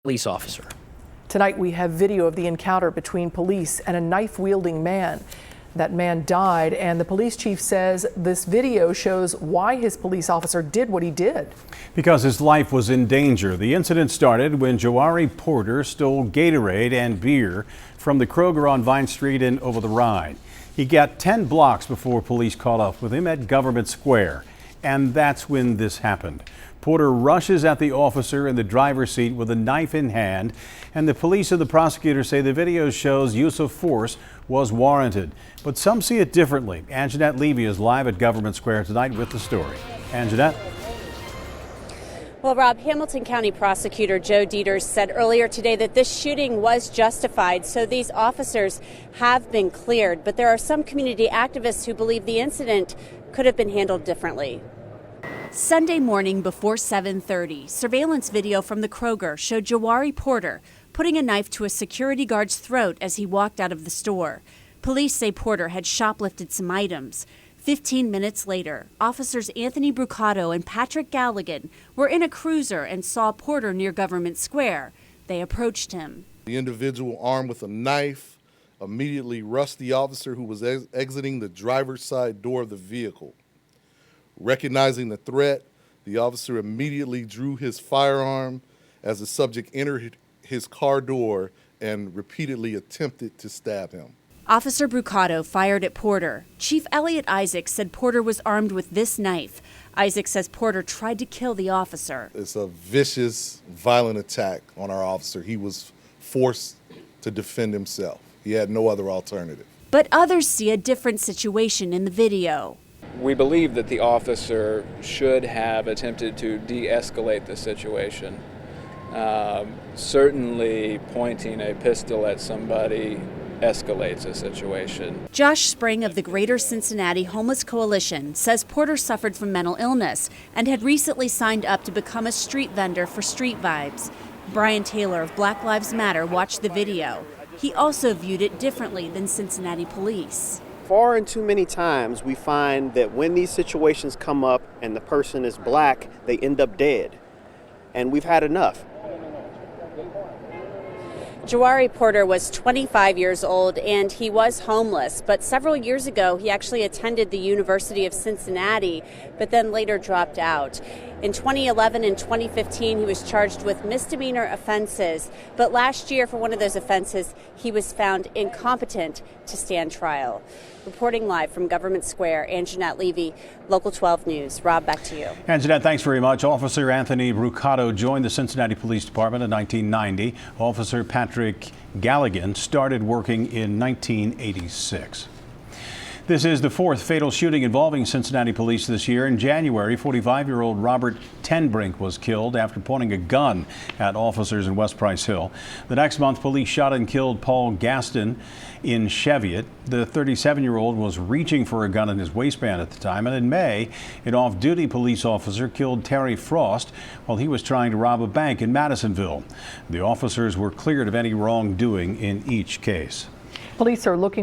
police officer. Tonight we have video of the encounter between police and a knife-wielding man. That man died, and the police chief says this video shows why his police officer did what he did. Because his life was in danger. The incident started when Jowari Porter stole Gatorade and beer from the Kroger on Vine Street in Over-the-Rhine. He got 10 blocks before police caught up with him at Government Square. And that's when this happened. Porter rushes at the officer in the driver's seat with a knife in hand, and the police and the prosecutor say the video shows use of force was warranted. But some see it differently. Anjanette Levy is live at Government Square tonight with the story. Anjanette? Well, Rob, Hamilton County Prosecutor Joe Deters said earlier today that this shooting was justified, so these officers have been cleared. But there are some community activists who believe the incident could have been handled differently. Sunday morning before 7:30, surveillance video from the Kroger showed Jowari Porter putting a knife to a security guard's throat as he walked out of the store. Police say Porter had shoplifted some items. 15 minutes later, officers Anthony Brucato and Patrick Galligan were in a cruiser and saw Porter near Government Square. They approached him. The individual armed with a knife immediately rushed the officer who was exiting the driver's side door of the vehicle. Recognizing the threat, the officer immediately drew his firearm as the subject entered his car door and repeatedly attempted to stab him. Officer Brucato fired at Porter. Chief Eliot Isaac said Porter was armed with this knife. Isaac says Porter tried to kill the officer. It's a vicious, violent attack on our officer. He was forced to defend himself. He had no other alternative. But others see a different situation in the video. We believe that the officer should have attempted to de-escalate the situation. Certainly pointing a pistol at somebody escalates a situation. Josh Spring of the Greater Cincinnati Homeless Coalition says Porter suffered from mental illness and had recently signed up to become a street vendor for Street Vibes. Brian Taylor of Black Lives Matter watched the video. He also viewed it differently than Cincinnati police. Far and too many times we find that when these situations come up and the person is black, they end up dead. And we've had enough. Jowari Porter was 25 years old and he was homeless, but several years ago he actually attended the University of Cincinnati, but then later dropped out. In 2011 and 2015 he was charged with misdemeanor offenses, but last year for one of those offenses he was found incompetent to stand trial. Reporting live from Government Square, Anjanette Levy, Local 12 News. Rob, back to you. Anjanette, thanks very much. Officer Anthony Brucato joined the Cincinnati Police Department in 1990. Officer Patrick Galligan started working in 1986. This is the fourth fatal shooting involving Cincinnati police this year. In January, 45-year-old Robert Tenbrink was killed after pointing a gun at officers in West Price Hill. The next month, police shot and killed Paul Gaston in Cheviot. The 37-year-old was reaching for a gun in his waistband at the time. And in May, an off-duty police officer killed Terry Frost while he was trying to rob a bank in Madisonville. The officers were cleared of any wrongdoing in each case. Police are looking